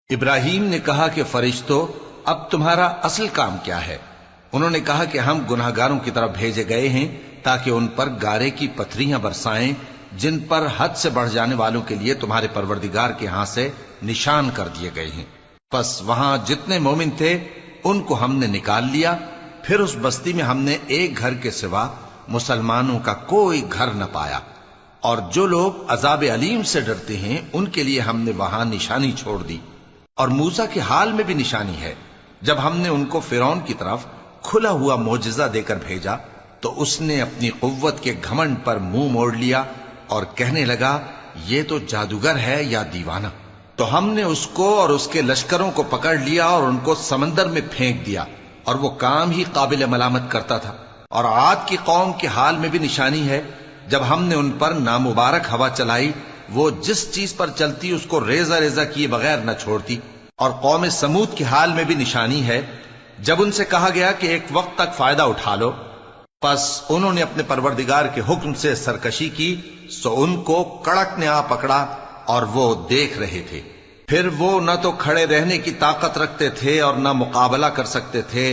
ابراہیم نے کہا کہ فرشتوں، اب تمہارا اصل کام کیا ہے؟ انہوں نے کہا کہ ہم گناہگاروں کی طرف بھیجے گئے ہیں تاکہ ان پر گارے کی پتھریاں برسائیں جن پر حد سے بڑھ جانے والوں کے لیے تمہارے پروردگار کے ہاں سے نشان کر دیے گئے ہیں۔ پس وہاں جتنے مومن تھے ان کو ہم نے نکال لیا، پھر اس بستی میں ہم نے ایک گھر کے سوا مسلمانوں کا کوئی گھر نہ پایا، اور جو لوگ عذاب علیم سے ڈرتے ہیں ان کے لیے ہم نے وہاں نشانی چھوڑ دی۔ اور موسیٰ کے حال میں بھی نشانی ہے، جب ہم نے ان کو فرعون کی طرف کھلا ہوا معجزہ دے کر بھیجا تو اس نے اپنی قوت کے گھمنڈ پر منہ موڑ لیا اور کہنے لگا یہ تو جادوگر ہے یا دیوانہ۔ تو ہم نے اس کو اور اس کے لشکروں کو پکڑ لیا اور ان کو سمندر میں پھینک دیا، اور وہ کام ہی قابل ملامت کرتا تھا۔ اور عاد کی قوم کے حال میں بھی نشانی ہے، جب ہم نے ان پر نامبارک ہوا چلائی، وہ جس چیز پر چلتی اس کو ریزہ ریزہ کیے بغیر نہ چھوڑتی۔ اور قوم سمود کے حال میں بھی نشانی ہے، جب ان سے کہا گیا کہ ایک وقت تک فائدہ اٹھا لو، پس انہوں نے اپنے پروردگار کے حکم سے سرکشی کی، سو ان کو کڑک نے آ پکڑا اور وہ دیکھ رہے تھے۔ پھر وہ نہ تو کھڑے رہنے کی طاقت رکھتے تھے اور نہ مقابلہ کر سکتے تھے،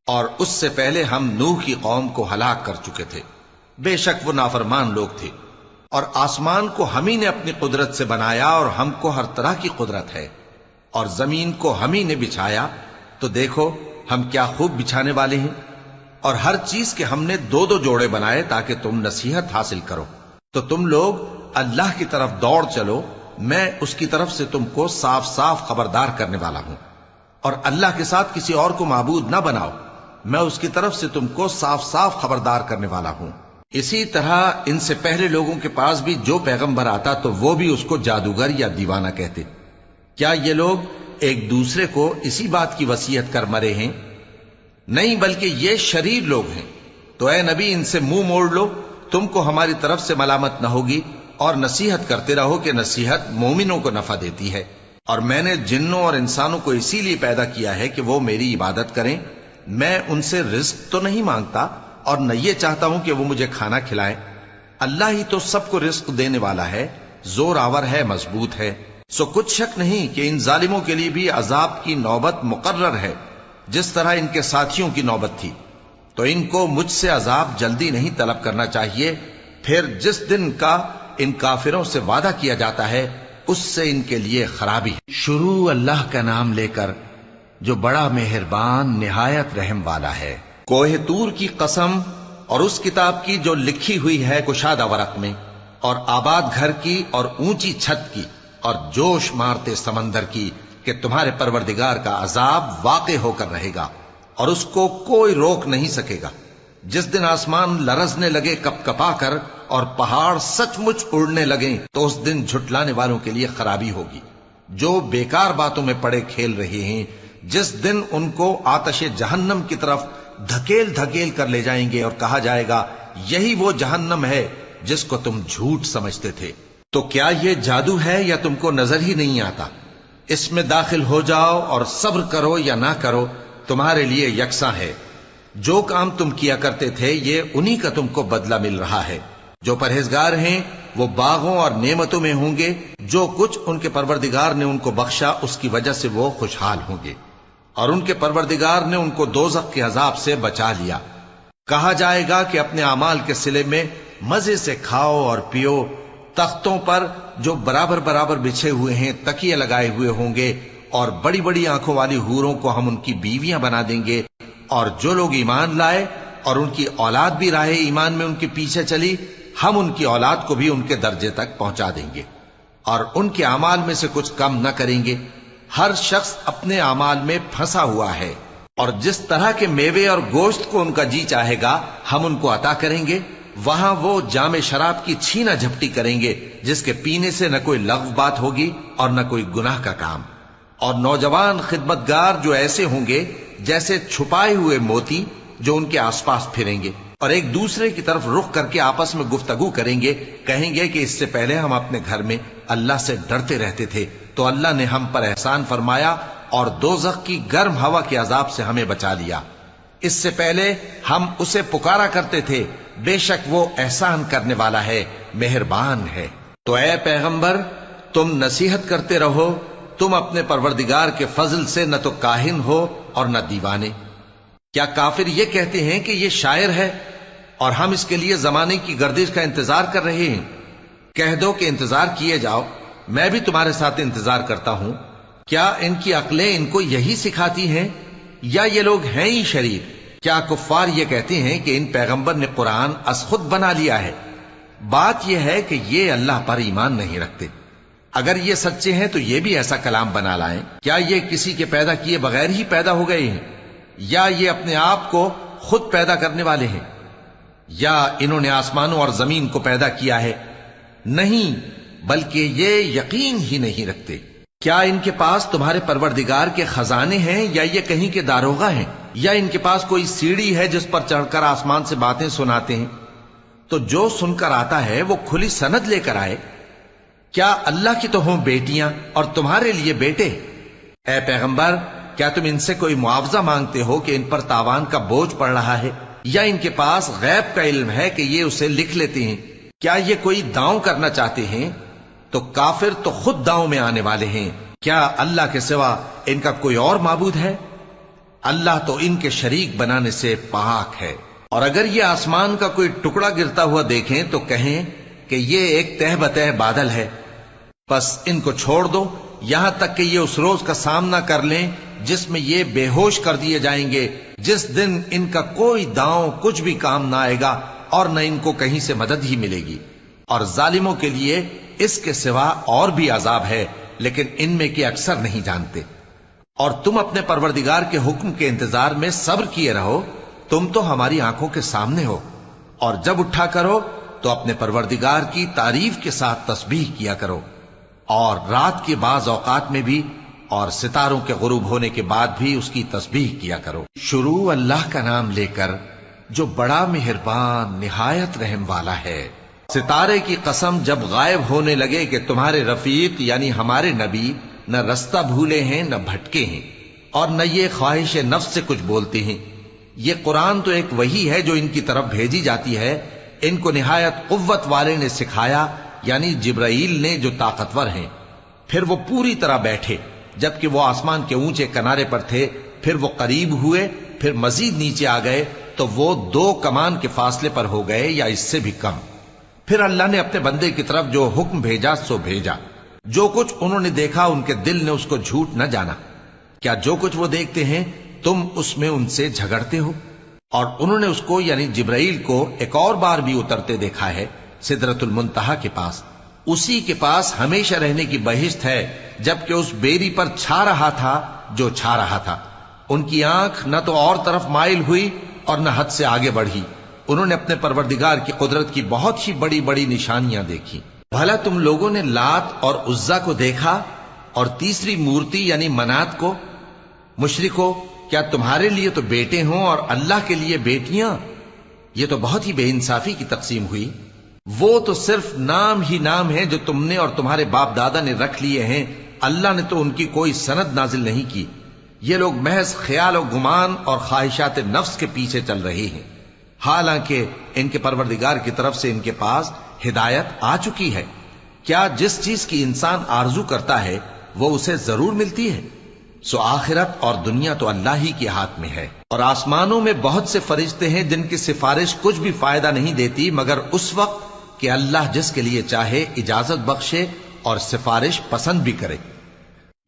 اور اس سے پہلے ہم نوح کی قوم کو ہلاک کر چکے تھے۔ بے شک وہ نافرمان لوگ تھے۔ اور آسمان کو ہم ہی نے اپنی قدرت سے بنایا، اور ہم کو ہر طرح کی قدرت ہے، اور زمین کو ہم ہی نے بچھایا، تو دیکھو ہم کیا خوب بچھانے والے ہیں۔ اور ہر چیز کے ہم نے دو دو جوڑے بنائے تاکہ تم نصیحت حاصل کرو۔ تو تم لوگ اللہ کی طرف دوڑ چلو، میں اس کی طرف سے تم کو صاف صاف خبردار کرنے والا ہوں۔ اور اللہ کے ساتھ کسی اور کو معبود نہ بناؤ، میں اس کی طرف سے تم کو صاف صاف خبردار کرنے والا ہوں۔ اسی طرح ان سے پہلے لوگوں کے پاس بھی جو پیغمبر آتا تو وہ بھی اس کو جادوگر یا دیوانہ کہتے۔ کیا یہ لوگ ایک دوسرے کو اسی بات کی وصیت کر مرے ہیں؟ نہیں، بلکہ یہ شریر لوگ ہیں۔ تو اے نبی ان سے منہ موڑ لو، تم کو ہماری طرف سے ملامت نہ ہوگی، اور نصیحت کرتے رہو کہ نصیحت مومنوں کو نفع دیتی ہے۔ اور میں نے جنوں اور انسانوں کو اسی لیے پیدا کیا ہے کہ وہ میری عبادت کریں۔ میں ان سے رزق تو نہیں مانگتا، اور نہ یہ چاہتا ہوں کہ وہ مجھے کھانا کھلائیں۔ اللہ ہی تو سب کو رزق دینے والا ہے، زور آور ہے، مضبوط ہے۔ سو کچھ شک نہیں کہ ان ظالموں کے لیے بھی عذاب کی نوبت مقرر ہے، جس طرح ان کے ساتھیوں کی نوبت تھی۔ تو ان کو مجھ سے عذاب جلدی نہیں طلب کرنا چاہیے، پھر جس دن کا ان کافروں سے وعدہ کیا جاتا ہے اس سے ان کے لیے خرابی ہے۔ شروع اللہ کا نام لے کر جو بڑا مہربان نہایت رحم والا ہے۔ کوہ طور کی قسم، اور اس کتاب کی جو لکھی ہوئی ہے کشادہ ورق میں، اور آباد گھر کی، اور اونچی چھت کی، اور جوش مارتے سمندر کی، کہ تمہارے پروردگار کا عذاب واقع ہو کر رہے گا اور اس کو کوئی روک نہیں سکے گا۔ جس دن آسمان لرزنے لگے کپ کپا کر اور پہاڑ سچ مچ اڑنے لگیں، تو اس دن جھٹلانے والوں کے لیے خرابی ہوگی جو بیکار باتوں میں پڑے کھیل رہے ہیں۔ جس دن ان کو آتش جہنم کی طرف دھکیل دھکیل کر لے جائیں گے اور کہا جائے گا یہی وہ جہنم ہے جس کو تم جھوٹ سمجھتے تھے۔ تو کیا یہ جادو ہے یا تم کو نظر ہی نہیں آتا؟ اس میں داخل ہو جاؤ اور صبر کرو یا نہ کرو، تمہارے لیے یکساں ہے۔ جو کام تم کیا کرتے تھے یہ انہی کا تم کو بدلہ مل رہا ہے۔ جو پرہیزگار ہیں وہ باغوں اور نعمتوں میں ہوں گے، جو کچھ ان کے پروردگار نے ان کو بخشا اس کی وجہ سے وہ خوشحال ہوں گے، اور ان کے پروردگار نے ان کو دوزخ کے عذاب سے بچا لیا۔ کہا جائے گا کہ اپنے اعمال کے صلے میں مزے سے کھاؤ اور پیو، تختوں پر جو برابر برابر بچھے ہوئے ہیں تکیے لگائے ہوئے ہوں گے، اور بڑی بڑی آنکھوں والی حوروں کو ہم ان کی بیویاں بنا دیں گے۔ اور جو لوگ ایمان لائے اور ان کی اولاد بھی راہ ایمان میں ان کے پیچھے چلی، ہم ان کی اولاد کو بھی ان کے درجے تک پہنچا دیں گے، اور ان کے اعمال میں سے کچھ کم نہ کریں گے۔ ہر شخص اپنے اعمال میں پھنسا ہوا ہے، اور جس طرح کے میوے اور گوشت کو ان کا جی چاہے گا ہم ان کو عطا کریں گے۔ وہاں وہ جام شراب کی چھینا جھپٹی کریں گے، جس کے پینے سے نہ کوئی لغو بات ہوگی اور نہ کوئی گناہ کا کام۔ اور نوجوان خدمتگار جو ایسے ہوں گے جیسے چھپائے ہوئے موتی جو ان کے آس پاس پھریں گے، اور ایک دوسرے کی طرف رخ کر کے آپس میں گفتگو کریں گے، کہیں گے کہ اس سے پہلے ہم اپنے گھر میں اللہ سے ڈرتے رہتے تھے، تو اللہ نے ہم پر احسان فرمایا اور دوزخ کی گرم ہوا کے عذاب سے ہمیں بچا لیا۔ اس سے پہلے ہم اسے پکارا کرتے تھے، بے شک وہ احسان کرنے والا ہے، مہربان ہے۔ تو اے پیغمبر تم نصیحت کرتے رہو تم اپنے پروردگار کے فضل سے نہ تو کاہن ہو اور نہ دیوانے۔ کیا کافر یہ کہتے ہیں کہ یہ شاعر ہے اور ہم اس کے لیے زمانے کی گردش کا انتظار کر رہے ہیں؟ کہہ دو کہ انتظار کیے جاؤ، میں بھی تمہارے ساتھ انتظار کرتا ہوں۔ کیا ان کی عقلیں ان کو یہی سکھاتی ہیں یا یہ لوگ ہیں ہی شریر؟ کیا کفار یہ کہتے ہیں کہ ان پیغمبر نے قرآن از خود بنا لیا ہے؟ بات یہ ہے کہ یہ اللہ پر ایمان نہیں رکھتے۔ اگر یہ سچے ہیں تو یہ بھی ایسا کلام بنا لائیں۔ کیا یہ کسی کے پیدا کیے بغیر ہی پیدا ہو گئے ہیں یا یہ اپنے آپ کو خود پیدا کرنے والے ہیں؟ یا انہوں نے آسمانوں اور زمین کو پیدا کیا ہے؟ نہیں، بلکہ یہ یقین ہی نہیں رکھتے۔ کیا ان کے پاس تمہارے پروردگار کے خزانے ہیں یا یہ کہیں کے داروغہ ہیں؟ یا ان کے پاس کوئی سیڑھی ہے جس پر چڑھ کر آسمان سے باتیں سناتے ہیں؟ تو جو سن کر آتا ہے وہ کھلی سند لے کر آئے۔ کیا اللہ کی تو ہوں بیٹیاں اور تمہارے لیے بیٹے؟ اے پیغمبر، کیا تم ان سے کوئی معاوضہ مانگتے ہو کہ ان پر تاوان کا بوجھ پڑ رہا ہے؟ یا ان کے پاس غیب کا علم ہے کہ یہ اسے لکھ لیتے ہیں؟ کیا یہ کوئی داؤں کرنا چاہتے ہیں؟ تو کافر تو خود داؤں میں آنے والے ہیں۔ کیا اللہ کے سوا ان کا کوئی اور معبود ہے؟ اللہ تو ان کے شریک بنانے سے پاک ہے۔ اور اگر یہ آسمان کا کوئی ٹکڑا گرتا ہوا دیکھیں تو کہیں کہ یہ ایک تہ بتہ بادل ہے، پس ان کو چھوڑ دو یہاں تک کہ یہ اس روز کا سامنا کر لیں جس میں یہ بے ہوش کر دیے جائیں گے، جس دن ان کا کوئی داؤں کچھ بھی کام نہ آئے گا اور نہ ان کو کہیں سے مدد ہی ملے گی۔ اور ظالموں کے لیے اس کے سوا اور بھی عذاب ہے، لیکن ان میں کے اکثر نہیں جانتے۔ اور تم اپنے پروردگار کے حکم کے انتظار میں صبر کیے رہو، تم تو ہماری آنکھوں کے سامنے ہو۔ اور جب اٹھا کرو تو اپنے پروردگار کی تعریف کے ساتھ تسبیح کیا کرو، اور رات کے بعض اوقات میں بھی اور ستاروں کے غروب ہونے کے بعد بھی اس کی تسبیح کیا کرو۔ شروع اللہ کا نام لے کر جو بڑا مہربان نہایت رحم والا ہے۔ ستارے کی قسم جب غائب ہونے لگے کہ تمہارے رفیق یعنی ہمارے نبی نہ رستہ بھولے ہیں نہ بھٹکے ہیں، اور نہ یہ خواہش نفس سے کچھ بولتے ہیں۔ یہ قرآن تو ایک وحی ہے جو ان کی طرف بھیجی جاتی ہے، ان کو نہایت قوت والے نے سکھایا، یعنی جبرائیل نے جو طاقتور ہیں۔ پھر وہ پوری طرح بیٹھے، جبکہ وہ آسمان کے اونچے کنارے پر تھے، پھر وہ قریب ہوئے، پھر مزید نیچے آ گئے تو وہ 2 کمان کے فاصلے پر ہو گئے یا اس سے بھی کم۔ پھر اللہ نے اپنے بندے کی طرف جو حکم بھیجا سو بھیجا۔ جو کچھ انہوں نے دیکھا ان کے دل نے اس کو جھوٹ نہ جانا۔ کیا جو کچھ وہ دیکھتے ہیں تم اس میں ان سے جھگڑتے ہو؟ اور انہوں نے اس کو یعنی جبرائیل کو ایک اور بار بھی اترتے دیکھا ہے سدرۃ المنتہا کے پاس۔ اسی کے پاس ہمیشہ رہنے کی بہشت ہے، جبکہ اس بیری پر چھا رہا تھا جو چھا رہا تھا۔ ان کی آنکھ نہ تو اور طرف مائل ہوئی اور نہ حد سے آگے بڑھی۔ انہوں نے اپنے پروردگار کی قدرت کی بہت ہی بڑی بڑی نشانیاں دیکھی۔ بھلا تم لوگوں نے لات اور عزا کو دیکھا اور تیسری مورتی یعنی منات کو؟ مشرکو، کیا تمہارے لیے تو بیٹے ہوں اور اللہ کے لیے بیٹیاں؟ یہ تو بہت ہی بے انصافی کی تقسیم ہوئی۔ وہ تو صرف نام ہی نام ہے جو تم نے اور تمہارے باپ دادا نے رکھ لیے ہیں، اللہ نے تو ان کی کوئی سند نازل نہیں کی۔ یہ لوگ محض خیال و گمان اور خواہشات نفس کے پیچھے چل رہے ہیں، حالانکہ ان کے پروردگار کی طرف سے ان کے پاس ہدایت آ چکی ہے۔ کیا جس چیز کی انسان آرزو کرتا ہے وہ اسے ضرور ملتی ہے؟ سو آخرت اور دنیا تو اللہ ہی کے ہاتھ میں ہے۔ اور آسمانوں میں بہت سے فرشتے ہیں جن کی سفارش کچھ بھی فائدہ نہیں دیتی مگر اس وقت کہ اللہ جس کے لیے چاہے اجازت بخشے اور سفارش پسند بھی کرے۔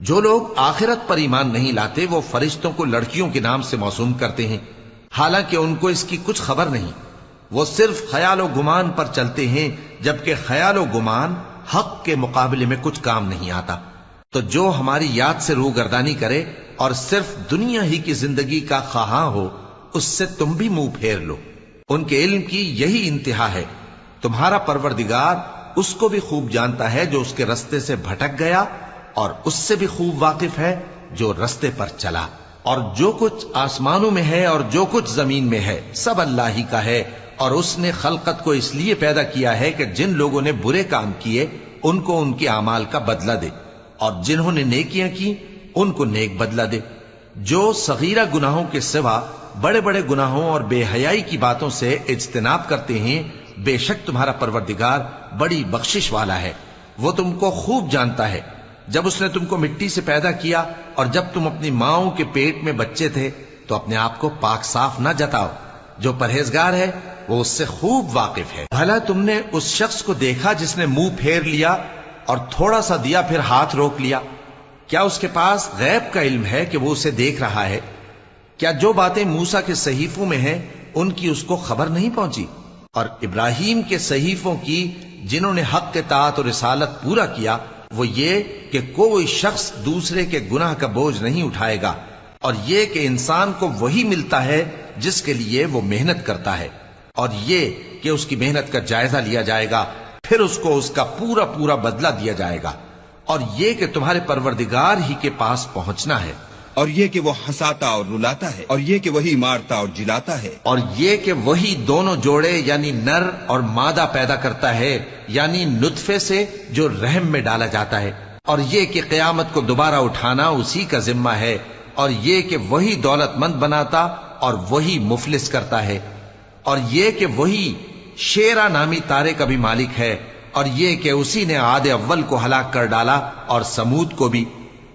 جو لوگ آخرت پر ایمان نہیں لاتے وہ فرشتوں کو لڑکیوں کے نام سے موسوم کرتے ہیں، حالانکہ ان کو اس کی کچھ خبر نہیں۔ وہ صرف خیال و گمان پر چلتے ہیں، جبکہ خیال و گمان حق کے مقابلے میں کچھ کام نہیں آتا۔ تو جو ہماری یاد سے روگردانی کرے اور صرف دنیا ہی کی زندگی کا خواہاں ہو، اس سے تم بھی منہ پھیر لو۔ ان کے علم کی یہی انتہا ہے۔ تمہارا پروردگار اس کو بھی خوب جانتا ہے جو اس کے رستے سے بھٹک گیا، اور اس سے بھی خوب واقف ہے جو رستے پر چلا۔ اور جو کچھ آسمانوں میں ہے اور جو کچھ زمین میں ہے سب اللہ ہی کا ہے، اور اس نے خلقت کو اس لیے پیدا کیا ہے کہ جن لوگوں نے برے کام کیے ان کو ان کے اعمال کا بدلہ دے، اور جنہوں نے نیکیاں کی ان کو نیک بدلہ دے۔ جو صغیرہ گناہوں کے سوا بڑے بڑے گناہوں اور بے حیائی کی باتوں سے اجتناب کرتے ہیں، بے شک تمہارا پروردگار بڑی بخشش والا ہے، وہ تم کو خوب جانتا ہے۔ جب اس نے تم کو مٹی سے پیدا کیا اور جب تم اپنی ماؤں کے پیٹ میں بچے تھے تو اپنے آپ کو پاک صاف نہ جتاؤ. جو پرہیزگار ہے وہ اس سے خوب واقف ہے. بھلا تم نے اس شخص کو دیکھا جس نے منہ پھیر لیا اور تھوڑا سا دیا پھر ہاتھ روک لیا؟ کیا اس کے پاس غیب کا علم ہے کہ وہ اسے دیکھ رہا ہے؟ کیا جو باتیں موسیٰ کے صحیفوں میں ہیں ان کی اس کو خبر نہیں پہنچی؟ اور ابراہیم کے صحیفوں کی جنہوں نے حق کے اطاعت اور رسالت پورا کیا وہ یہ کہ کوئی شخص دوسرے کے گناہ کا بوجھ نہیں اٹھائے گا، اور یہ کہ انسان کو وہی ملتا ہے جس کے لیے وہ محنت کرتا ہے، اور یہ کہ اس کی محنت کا جائزہ لیا جائے گا، پھر اس کو اس کا پورا پورا بدلہ دیا جائے گا، اور یہ کہ تمہارے پروردگار ہی کے پاس پہنچنا ہے، اور یہ کہ وہ ہنساتا اور رلاتا ہے، اور یہ کہ وہی مارتا اور جلاتا ہے، اور یہ کہ وہی دونوں جوڑے یعنی نر اور مادہ پیدا کرتا ہے یعنی نطفے سے جو رحم میں ڈالا جاتا ہے، اور یہ کہ قیامت کو دوبارہ اٹھانا اسی کا ذمہ ہے، اور یہ کہ وہی دولت مند بناتا اور وہی مفلس کرتا ہے، اور یہ کہ وہی شیرا نامی تارے کا بھی مالک ہے، اور یہ کہ اسی نے عاد اول کو ہلاک کر ڈالا اور سمود کو بھی،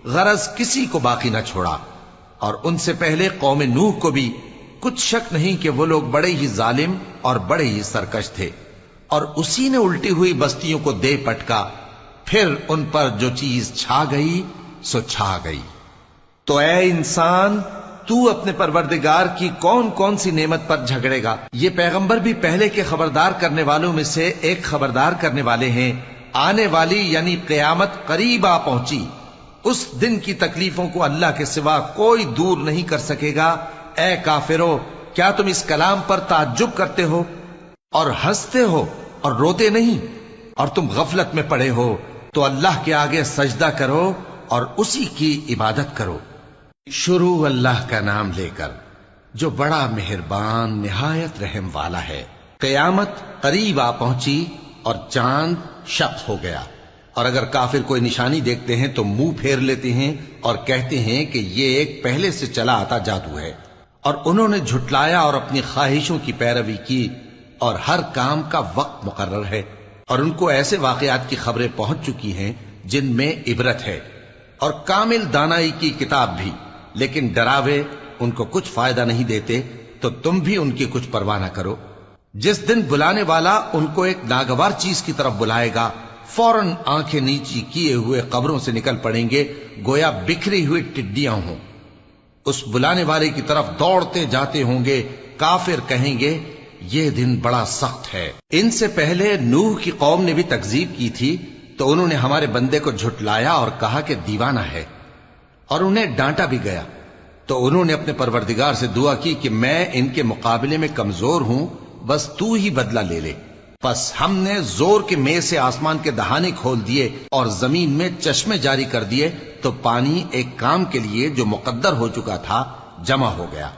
غرض کسی کو باقی نہ چھوڑا، اور ان سے پہلے قوم نوح کو بھی. کچھ شک نہیں کہ وہ لوگ بڑے ہی ظالم اور بڑے ہی سرکش تھے، اور اسی نے الٹی ہوئی بستیوں کو دے پٹکا، پھر ان پر جو چیز چھا گئی سو چھا گئی. تو اے انسان، تو اپنے پروردگار کی کون کون سی نعمت پر جھگڑے گا؟ یہ پیغمبر بھی پہلے کے خبردار کرنے والوں میں سے ایک خبردار کرنے والے ہیں. آنے والی یعنی قیامت قریب آ پہنچی، اس دن کی تکلیفوں کو اللہ کے سوا کوئی دور نہیں کر سکے گا. اے کافرو، کیا تم اس کلام پر تعجب کرتے ہو اور ہنستے ہو اور روتے نہیں؟ اور تم غفلت میں پڑے ہو تو اللہ کے آگے سجدہ کرو اور اسی کی عبادت کرو. شروع اللہ کا نام لے کر جو بڑا مہربان نہایت رحم والا ہے. قیامت قریب آ پہنچی اور چاند شق ہو گیا، اور اگر کافر کوئی نشانی دیکھتے ہیں تو منہ پھیر لیتے ہیں اور کہتے ہیں کہ یہ ایک پہلے سے چلا آتا جادو ہے. اور انہوں نے جھٹلایا اور اپنی خواہشوں کی پیروی کی، اور ہر کام کا وقت مقرر ہے، اور ان کو ایسے واقعات کی خبریں پہنچ چکی ہیں جن میں عبرت ہے، اور کامل دانائی کی کتاب بھی. لیکن ڈراوے ان کو کچھ فائدہ نہیں دیتے، تو تم بھی ان کی کچھ پرواہ نہ کرو. جس دن بلانے والا ان کو ایک ناگوار چیز کی طرف بلائے گا، فوراً آنکھیں نیچی کیے ہوئے قبروں سے نکل پڑیں گے گویا بکھری ہوئی ٹڈیاں ہوں. اس بلانے والے کی طرف دوڑتے جاتے ہوں گے. کافر کہیں گے یہ دن بڑا سخت ہے. ان سے پہلے نوح کی قوم نے بھی تکذیب کی تھی، تو انہوں نے ہمارے بندے کو جھٹلایا اور کہا کہ دیوانہ ہے، اور انہیں ڈانٹا بھی گیا. تو انہوں نے اپنے پروردگار سے دعا کی کہ میں ان کے مقابلے میں کمزور ہوں، بس تو ہی بدلہ لے لے. پس ہم نے زور کے میں سے آسمان کے دہانے کھول دیے اور زمین میں چشمے جاری کر دیے، تو پانی ایک کام کے لیے جو مقدر ہو چکا تھا جمع ہو گیا.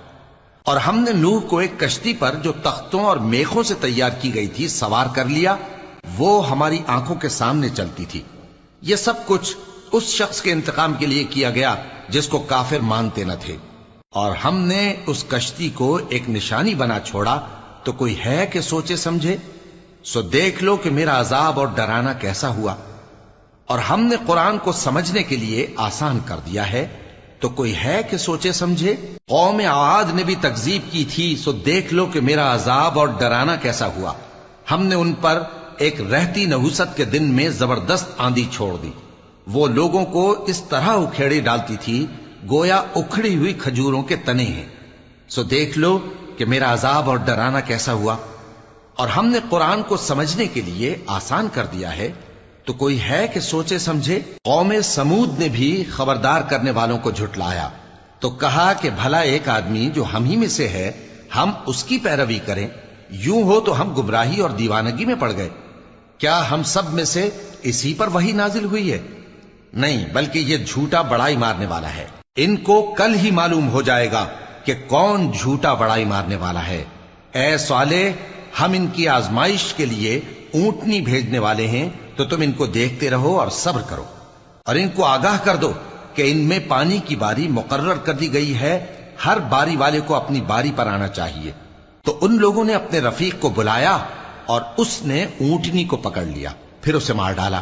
اور ہم نے نوح کو ایک کشتی پر جو تختوں اور میخوں سے تیار کی گئی تھی سوار کر لیا، وہ ہماری آنکھوں کے سامنے چلتی تھی. یہ سب کچھ اس شخص کے انتقام کے لیے کیا گیا جس کو کافر مانتے نہ تھے. اور ہم نے اس کشتی کو ایک نشانی بنا چھوڑا، تو کوئی ہے کہ سوچے سمجھے؟ سو دیکھ لو کہ میرا عذاب اور ڈرانا کیسا ہوا. اور ہم نے قرآن کو سمجھنے کے لیے آسان کر دیا ہے، تو کوئی ہے کہ سوچے سمجھے؟ قوم عاد نے بھی تکذیب کی تھی، سو دیکھ لو کہ میرا عذاب اور ڈرانا کیسا ہوا. ہم نے ان پر ایک رہتی نحوست کے دن میں زبردست آندھی چھوڑ دی. وہ لوگوں کو اس طرح اکھیڑے ڈالتی تھی گویا اکھڑی ہوئی کھجوروں کے تنے ہیں. سو دیکھ لو کہ میرا عذاب اور ڈرانا کیسا ہوا. اور ہم نے قرآن کو سمجھنے کے لیے آسان کر دیا ہے، تو کوئی ہے کہ سوچے سمجھے؟ قوم سمود نے بھی خبردار کرنے والوں کو جھٹلایا، تو کہا کہ بھلا ایک آدمی جو ہم ہی میں سے ہے ہم اس کی پیروی کریں؟ یوں ہو تو ہم گمراہی اور دیوانگی میں پڑ گئے. کیا ہم سب میں سے اسی پر وحی نازل ہوئی ہے؟ نہیں، بلکہ یہ جھوٹا بڑائی مارنے والا ہے. ان کو کل ہی معلوم ہو جائے گا کہ کون جھوٹا بڑائی مارنے والا ہے. اے صالح، ہم ان کی آزمائش کے لیے اونٹنی بھیجنے والے ہیں، تو تم ان کو دیکھتے رہو اور صبر کرو، اور ان کو آگاہ کر دو کہ ان میں پانی کی باری مقرر کر دی گئی ہے، ہر باری والے کو اپنی باری پر آنا چاہیے. تو ان لوگوں نے اپنے رفیق کو بلایا اور اس نے اونٹنی کو پکڑ لیا، پھر اسے مار ڈالا.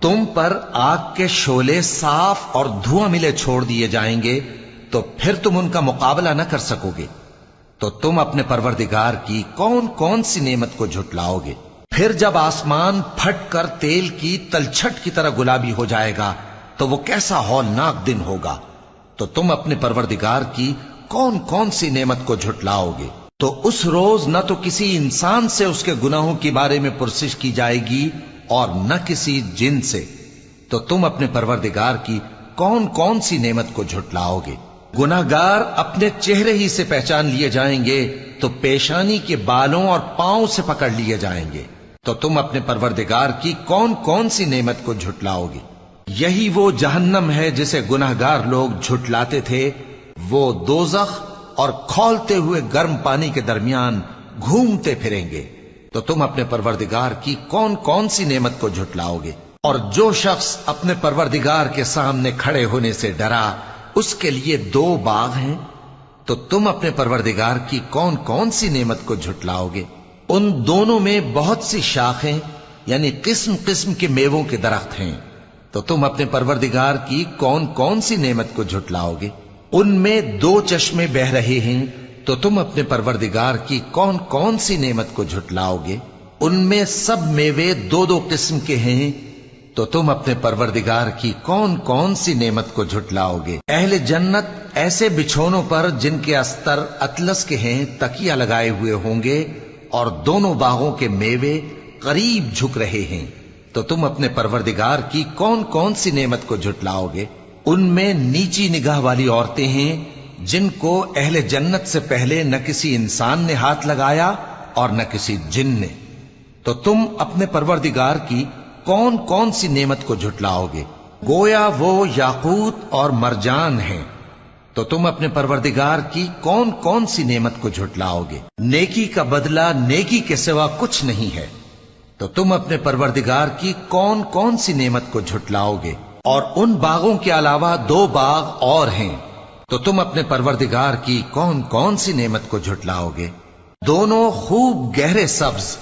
تم پر آگ کے شعلے صاف اور دھواں ملے چھوڑ دیے جائیں گے تو پھر تم ان کا مقابلہ نہ کر سکو گے، تو تم اپنے پروردگار کی کون کون سی نعمت کو جھٹلاؤ گے؟ پھر جب آسمان پھٹ کر تیل کی تلچھٹ کی طرح گلابی ہو جائے گا تو وہ کیسا ہولناک دن ہوگا، تو تم اپنے پروردگار کی کون کون سی نعمت کو جھٹلاؤ گے؟ تو اس روز نہ تو کسی انسان سے اس کے گناہوں کے بارے میں پرسش کی جائے گی اور نہ کسی جن سے، تو تم اپنے پروردگار کی کون کون سی نعمت کو جھٹلاؤ گے؟ گناہگار اپنے چہرے ہی سے پہچان لیے جائیں گے تو پیشانی کے بالوں اور پاؤں سے پکڑ لیے جائیں گے، تو تم اپنے پروردگار کی کون کون سی نعمت کو جھٹلاؤ گے؟ یہی وہ جہنم ہے جسے گناہگار لوگ جھٹلاتے تھے، وہ دوزخ اور کھولتے ہوئے گرم پانی کے درمیان گھومتے پھریں گے، تو تم اپنے پروردگار کی کون کون سی نعمت کو جھٹلاؤ گے؟ اور جو شخص اپنے پروردگار کے سامنے کھڑے ہونے سے ڈرا اس کے لیے 2 باغ ہیں، تو تم اپنے پروردگار کی کون کون سی نعمت کو جھٹلاؤ گے؟ ان دونوں میں بہت سی شاخیں یعنی قسم قسم کے میووں کے درخت ہیں، تو تم اپنے پروردگار کی کون کون سی نعمت کو جھٹلاؤ گے؟ ان میں 2 چشمے بہ رہے ہیں، تو تم اپنے پروردگار کی کون کون سی نعمت کو جھٹلاؤ گے؟ ان میں سب میوے 2 قسم کے ہیں، تو تم اپنے پروردگار کی کون کون سی نعمت کو جھٹلاؤ گے؟ اہل جنت ایسے بچھونوں پر جن کے استر اطلس کے ہیں تکیہ لگائے ہوئے ہوں گے، اور دونوں باغوں کے میوے قریب جھک رہے ہیں، تو تم اپنے پروردگار کی کون کون سی نعمت کو جھٹلاؤ گے؟ ان میں نیچی نگاہ والی عورتیں ہیں جن کو اہل جنت سے پہلے نہ کسی انسان نے ہاتھ لگایا اور نہ کسی جن نے، تو تم اپنے پروردگار کی کون کون سی نعمت کو جھٹلاؤ گے؟ گویا وہ یاقوت اور مرجان ہیں، تو تم اپنے پروردگار کی کون کون سی نعمت کو جھٹلاؤ گے؟ نیکی کا بدلہ نیکی کے سوا کچھ نہیں ہے، تو تم اپنے پروردگار کی کون کون سی نعمت کو جھٹلاؤ گے؟ اور ان باغوں کے علاوہ 2 باغ اور ہیں، تو تم اپنے پروردگار کی کون کون سی نعمت کو جھٹلاؤ گے؟ دونوں خوب گہرے سبز،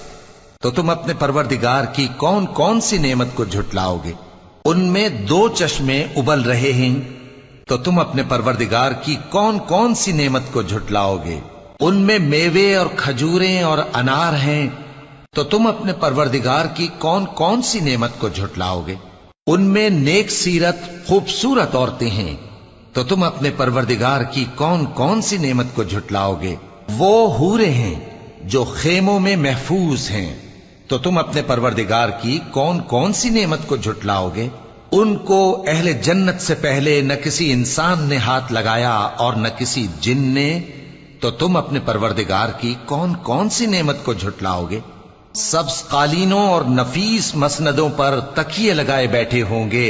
تو تم اپنے پروردگار کی کون کون سی نعمت کو جھٹلاؤ گے؟ ان میں 2 چشمے ابل رہے ہیں، تو تم اپنے پروردگار کی کون کون سی نعمت کو جھٹلاؤ گے؟ ان میں میوے اور کھجوریں اور انار ہیں، تو تم اپنے پروردگار کی کون کون سی نعمت کو جھٹلاؤ گے؟ ان میں نیک سیرت خوبصورت عورتیں ہیں، تو تم اپنے پروردگار کی کون کون سی نعمت کو جھٹلاؤ گے؟ وہ حوریں ہیں جو خیموں میں محفوظ ہیں، تو تم اپنے پروردگار کی کون کون سی نعمت کو جھٹلاؤ گے؟ ان کو اہل جنت سے پہلے نہ کسی انسان نے ہاتھ لگایا اور نہ کسی جن نے، تو تم اپنے پروردگار کی کون کون سی نعمت کو جھٹلاؤ گے؟ سبز قالینوں اور نفیس مسندوں پر تکیے لگائے بیٹھے ہوں گے،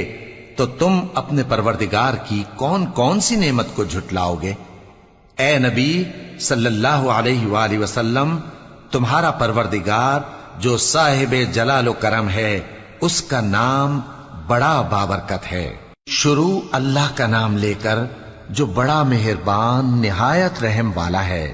تو تم اپنے پروردگار کی کون کون سی نعمت کو جھٹلاؤ گے؟ اے نبی صلی اللہ علیہ وآلہ وسلم، تمہارا پروردگار جو صاحب جلال و کرم ہے اس کا نام بڑا بابرکت ہے۔ شروع اللہ کا نام لے کر جو بڑا مہربان نہایت رحم والا ہے۔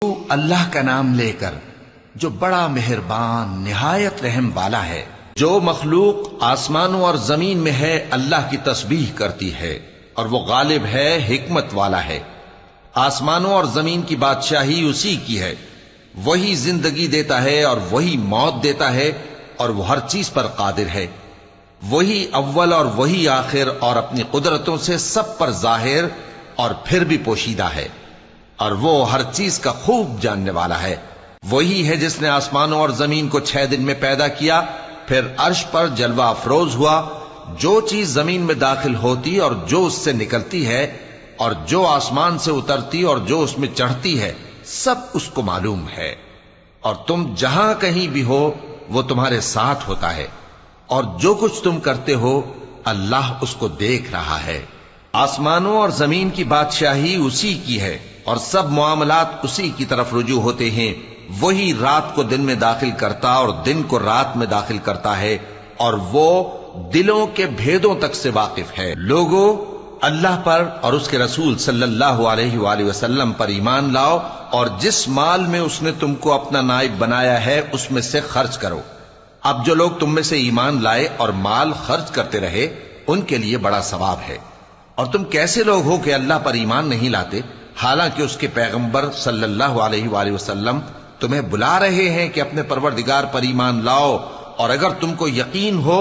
اللہ کا نام لے کر جو بڑا مہربان نہایت رحم والا ہے۔ جو مخلوق آسمانوں اور زمین میں ہے اللہ کی تسبیح کرتی ہے، اور وہ غالب ہے، حکمت والا ہے۔ آسمانوں اور زمین کی بادشاہی اسی کی ہے، وہی زندگی دیتا ہے اور وہی موت دیتا ہے، اور وہ ہر چیز پر قادر ہے۔ وہی اول اور وہی آخر، اور اپنی قدرتوں سے سب پر ظاہر اور پھر بھی پوشیدہ ہے، اور وہ ہر چیز کا خوب جاننے والا ہے۔ وہی ہے جس نے آسمانوں اور زمین کو 6 دن میں پیدا کیا، پھر عرش پر جلوہ افروز ہوا۔ جو چیز زمین میں داخل ہوتی اور جو اس سے نکلتی ہے، اور جو آسمان سے اترتی اور جو اس میں چڑھتی ہے، سب اس کو معلوم ہے۔ اور تم جہاں کہیں بھی ہو وہ تمہارے ساتھ ہوتا ہے، اور جو کچھ تم کرتے ہو اللہ اس کو دیکھ رہا ہے۔ آسمانوں اور زمین کی بادشاہی اسی کی ہے، اور سب معاملات اسی کی طرف رجوع ہوتے ہیں۔ وہی رات کو دن میں داخل کرتا اور دن کو رات میں داخل کرتا ہے، اور وہ دلوں کے بھیدوں تک سے واقف ہے۔ لوگوں، اللہ پر اور اس کے رسول صلی اللہ علیہ وآلہ وسلم پر ایمان لاؤ، اور جس مال میں اس نے تم کو اپنا نائب بنایا ہے اس میں سے خرچ کرو۔ اب جو لوگ تم میں سے ایمان لائے اور مال خرچ کرتے رہے ان کے لیے بڑا ثواب ہے۔ اور تم کیسے لوگ ہو کہ اللہ پر ایمان نہیں لاتے، حالانکہ اس کے پیغمبر صلی اللہ علیہ وآلہ وسلم تمہیں بلا رہے ہیں کہ اپنے پروردگار پر ایمان لاؤ، اور اگر تم کو یقین ہو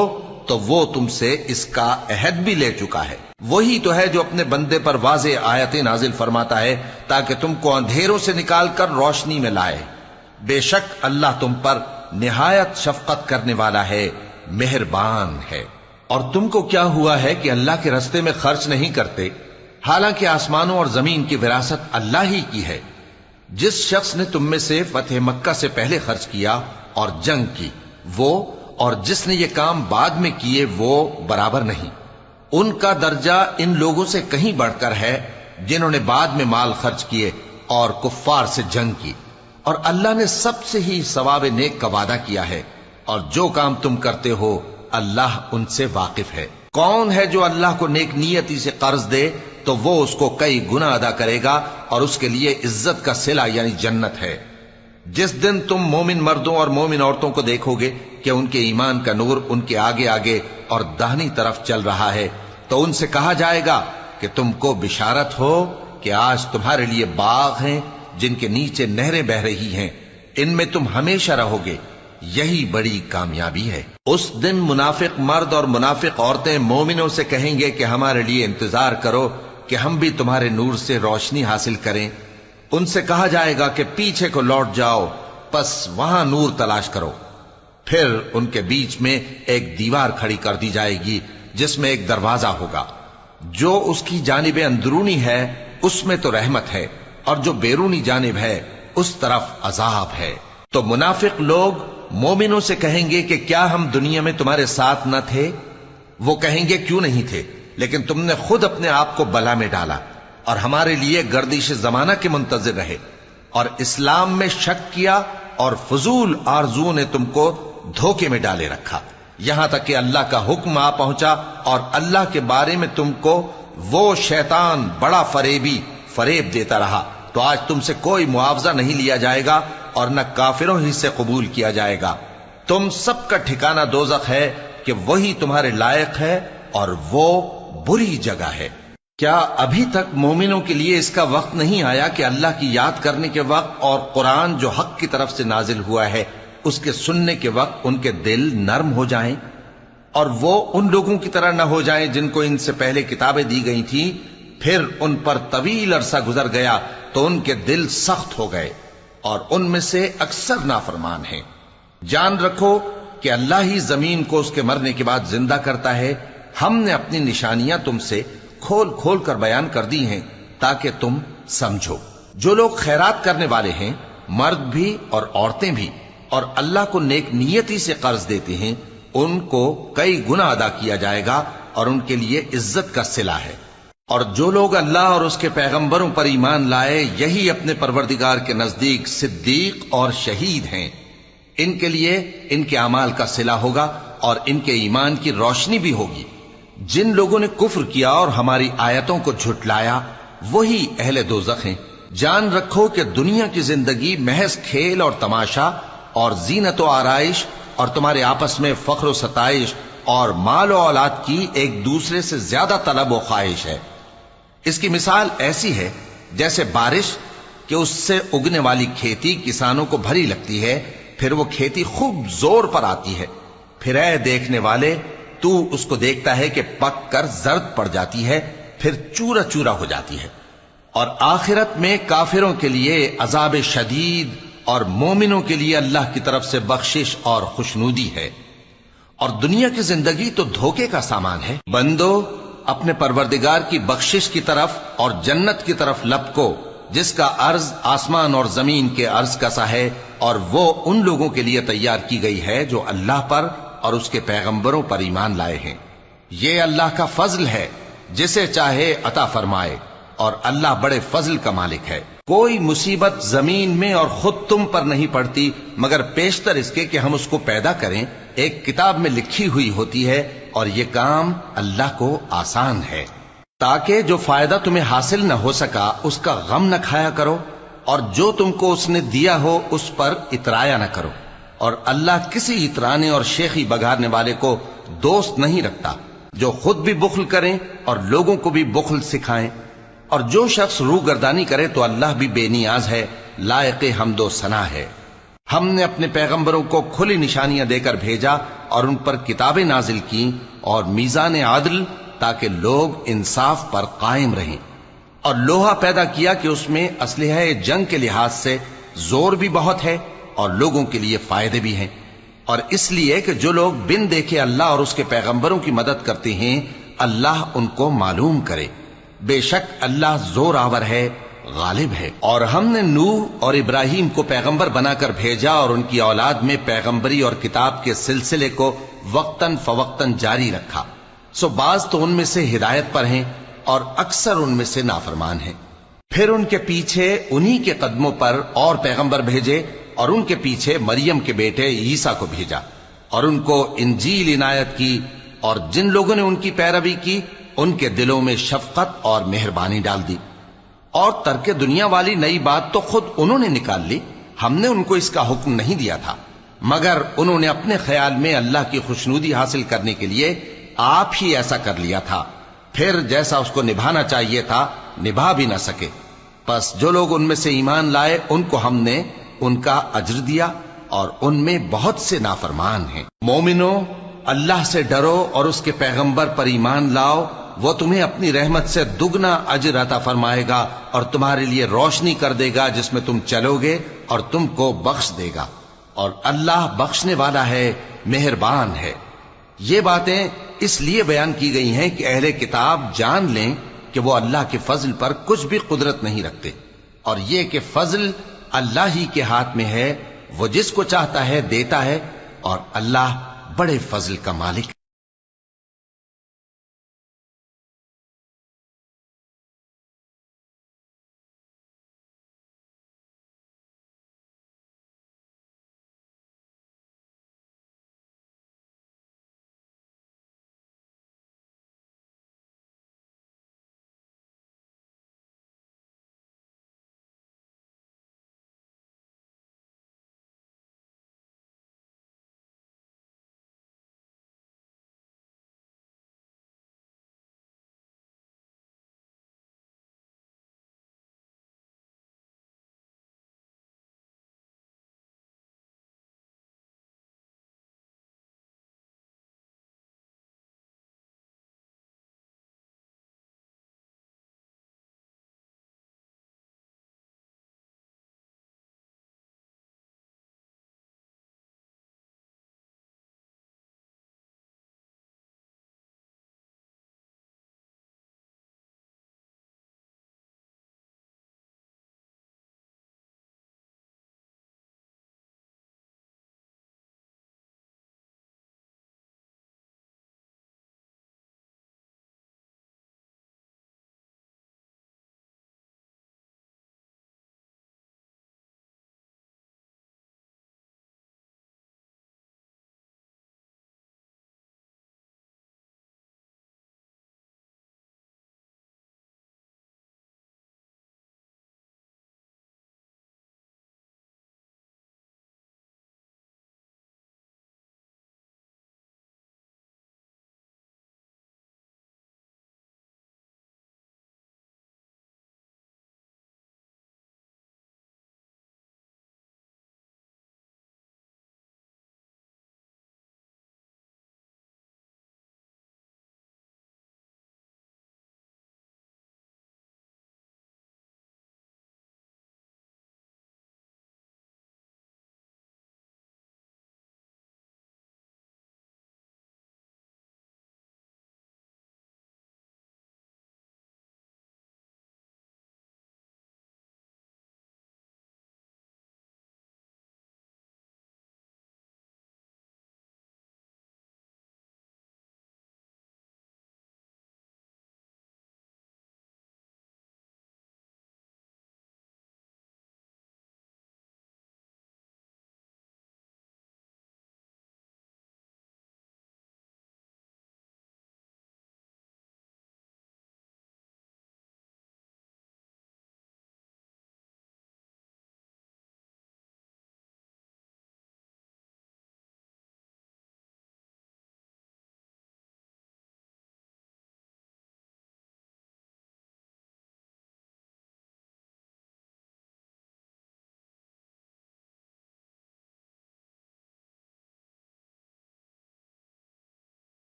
تو وہ تم سے اس کا عہد بھی لے چکا ہے۔ وہی تو ہے جو اپنے بندے پر واضح آیتیں نازل فرماتا ہے تاکہ تم کو اندھیروں سے نکال کر روشنی میں لائے۔ بے شک اللہ تم پر نہایت شفقت کرنے والا ہے، مہربان ہے۔ اور تم کو کیا ہوا ہے کہ اللہ کے رستے میں خرچ نہیں کرتے، حالانکہ آسمانوں اور زمین کی وراثت اللہ ہی کی ہے۔ جس شخص نے تم میں سے فتح مکہ سے پہلے خرچ کیا اور جنگ کی، وہ اور جس نے یہ کام بعد میں کیے وہ برابر نہیں۔ ان کا درجہ ان لوگوں سے کہیں بڑھ کر ہے جنہوں نے بعد میں مال خرچ کیے اور کفار سے جنگ کی، اور اللہ نے سب سے ہی ثواب نیک کا وعدہ کیا ہے، اور جو کام تم کرتے ہو اللہ ان سے واقف ہے۔ کون ہے جو اللہ کو نیک نیتی سے قرض دے تو وہ اس کو کئی گنا ادا کرے گا، اور اس کے لیے عزت کا صلہ یعنی جنت ہے۔ جس دن تم مومن مردوں اور مومن عورتوں کو دیکھو گے کہ ان کے ایمان کا نور ان کے آگے آگے اور داہنی طرف چل رہا ہے، تو ان سے کہا جائے گا کہ تم کو بشارت ہو کہ آج تمہارے لیے باغ ہیں جن کے نیچے نہریں بہ رہی ہیں، ان میں تم ہمیشہ رہو گے، یہی بڑی کامیابی ہے۔ اس دن منافق مرد اور منافق عورتیں مومنوں سے کہیں گے کہ ہمارے لیے انتظار کرو کہ ہم بھی تمہارے نور سے روشنی حاصل کریں۔ ان سے کہا جائے گا کہ پیچھے کو لوٹ جاؤ، پس وہاں نور تلاش کرو۔ پھر ان کے بیچ میں ایک دیوار کھڑی کر دی جائے گی جس میں ایک دروازہ ہوگا، جو اس کی جانب اندرونی ہے اس میں تو رحمت ہے، اور جو بیرونی جانب ہے اس طرف عذاب ہے۔ تو منافق لوگ مومنوں سے کہیں گے کہ کیا ہم دنیا میں تمہارے ساتھ نہ تھے؟ وہ کہیں گے کیوں نہیں تھے، لیکن تم نے خود اپنے آپ کو بلا میں ڈالا اور ہمارے لیے گردش زمانہ کے منتظر رہے، اور اسلام میں شک کیا، اور فضول آرزوؤں نے تم کو دھوکے میں ڈالے رکھا، یہاں تک کہ اللہ کا حکم آ پہنچا، اور اللہ کے بارے میں تم کو وہ شیطان بڑا فریب دیتا رہا۔ تو آج تم سے کوئی معاوضہ نہیں لیا جائے گا، اور نہ کافروں ہی سے قبول کیا جائے گا۔ تم سب کا ٹھکانہ دوزخ ہے کہ وہی تمہارے لائق ہے، اور وہ بری جگہ ہے۔ کیا ابھی تک مومنوں کے لیے اس کا وقت نہیں آیا کہ اللہ کی یاد کرنے کے وقت اور قرآن جو حق کی طرف سے نازل ہوا ہے اس کے سننے کے وقت ان کے دل نرم ہو جائیں، اور وہ ان لوگوں کی طرح نہ ہو جائیں جن کو ان سے پہلے کتابیں دی گئی تھیں، پھر ان پر طویل عرصہ گزر گیا تو ان کے دل سخت ہو گئے، اور ان میں سے اکثر نافرمان ہیں۔ جان رکھو کہ اللہ ہی زمین کو اس کے مرنے کے بعد زندہ کرتا ہے۔ ہم نے اپنی نشانیاں تم سے کھول کھول کر بیان کر دی ہیں تاکہ تم سمجھو۔ جو لوگ خیرات کرنے والے ہیں، مرد بھی اور عورتیں بھی، اور اللہ کو نیک نیتی سے قرض دیتے ہیں، ان کو کئی گنا ادا کیا جائے گا، اور ان کے لیے عزت کا صلہ ہے۔ اور جو لوگ اللہ اور اس کے پیغمبروں پر ایمان لائے، یہی اپنے پروردگار کے نزدیک صدیق اور شہید ہیں۔ ان کے لیے ان کے اعمال کا صلہ ہوگا، اور ان کے ایمان کی روشنی بھی ہوگی۔ جن لوگوں نے کفر کیا اور ہماری آیتوں کو جھٹلایا، وہی اہل دوزخ ہیں۔ جان رکھو کہ دنیا کی زندگی محض کھیل اور تماشا اور زینت و آرائش اور تمہارے آپس میں فخر و ستائش اور مال و اولاد کی ایک دوسرے سے زیادہ طلب و خواہش ہے۔ اس کی مثال ایسی ہے جیسے بارش کہ اس سے اگنے والی کھیتی کسانوں کو بھری لگتی ہے، پھر وہ کھیتی خوب زور پر آتی ہے، پھر اے دیکھنے والے تو اس کو دیکھتا ہے کہ پک کر زرد پڑ جاتی ہے، پھر چورا چورا ہو جاتی ہے۔ اور آخرت میں کافروں کے لیے عذاب شدید اور مومنوں کے لیے اللہ کی طرف سے بخشش اور خوشنودی ہے۔ اور دنیا کی زندگی تو دھوکے کا سامان ہے۔ بندو اپنے پروردگار کی بخشش کی طرف اور جنت کی طرف لپکو جس کا عرض آسمان اور زمین کے عرض کا سا ہے، اور وہ ان لوگوں کے لیے تیار کی گئی ہے جو اللہ پر اور اس کے پیغمبروں پر ایمان لائے ہیں۔ یہ اللہ کا فضل ہے، جسے چاہے عطا فرمائے، اور اللہ بڑے فضل کا مالک ہے۔ کوئی مصیبت زمین میں اور خود تم پر نہیں پڑتی مگر پیشتر اس کے کہ ہم اس کو پیدا کریں، ایک کتاب میں لکھی ہوئی ہوتی ہے، اور یہ کام اللہ کو آسان ہے۔ تاکہ جو فائدہ تمہیں حاصل نہ ہو سکا اس کا غم نہ کھایا کرو، اور جو تم کو اس نے دیا ہو اس پر اترایا نہ کرو۔ اور اللہ کسی اترانے اور شیخی بگارنے والے کو دوست نہیں رکھتا، جو خود بھی بخل کریں اور لوگوں کو بھی بخل سکھائیں۔ اور جو شخص روگردانی کرے تو اللہ بھی بے نیاز ہے، لائق حمد و ثنا ہے۔ ہم نے اپنے پیغمبروں کو کھلی نشانیاں دے کر بھیجا اور ان پر کتابیں نازل کی اور میزان عدل، تاکہ لوگ انصاف پر قائم رہیں، اور لوہا پیدا کیا کہ اس میں اسلحہ جنگ کے لحاظ سے زور بھی بہت ہے اور لوگوں کے لیے فائدے بھی ہیں، اور اس لیے کہ جو لوگ بن دیکھے اللہ اور اس کے پیغمبروں کی مدد کرتے ہیں اللہ ان کو معلوم کرے۔ بے شک اللہ زور آور ہے، غالب ہے۔ اور ہم نے نوح اور ابراہیم کو پیغمبر بنا کر بھیجا اور ان کی اولاد میں پیغمبری اور کتاب کے سلسلے کو وقتاً فوقتاً جاری رکھا، سو بعض تو ان میں سے ہدایت پر ہیں اور اکثر ان میں سے نافرمان ہیں۔ پھر ان کے پیچھے انہی کے قدموں پر اور پیغمبر بھیجے، اور ان کے پیچھے مریم کے بیٹے عیسیٰ کو بھیجا، اور ان کو انجیل عنایت کی، اور جن لوگوں نے ان کی پیروی کی ان کے دلوں میں شفقت اور مہربانی ڈال دی۔ اور ترک دنیا والی نئی بات تو خود انہوں نے نکال لی، ہم نے ان کو اس کا حکم نہیں دیا تھا، مگر انہوں نے اپنے خیال میں اللہ کی خوشنودی حاصل کرنے کے لیے آپ ہی ایسا کر لیا تھا، پھر جیسا اس کو نبھانا چاہیے تھا نبھا بھی نہ سکے۔ پس جو لوگ ان میں سے ایمان لائے ان کو ہم نے ان کا اجر دیا، اور ان میں بہت سے نافرمان ہیں۔ مومنو اللہ سے ڈرو اور اس کے پیغمبر پر ایمان لاؤ، وہ تمہیں اپنی رحمت سے دگنا اجر عطا فرمائے گا اور تمہارے لیے روشنی کر دے گا جس میں تم چلو گے، اور تم کو بخش دے گا، اور اللہ بخشنے والا ہے، مہربان ہے۔ یہ باتیں اس لیے بیان کی گئی ہیں کہ اہل کتاب جان لیں کہ وہ اللہ کے فضل پر کچھ بھی قدرت نہیں رکھتے، اور یہ کہ فضل اللہ ہی کے ہاتھ میں ہے، وہ جس کو چاہتا ہے دیتا ہے، اور اللہ بڑے فضل کا مالک ہے۔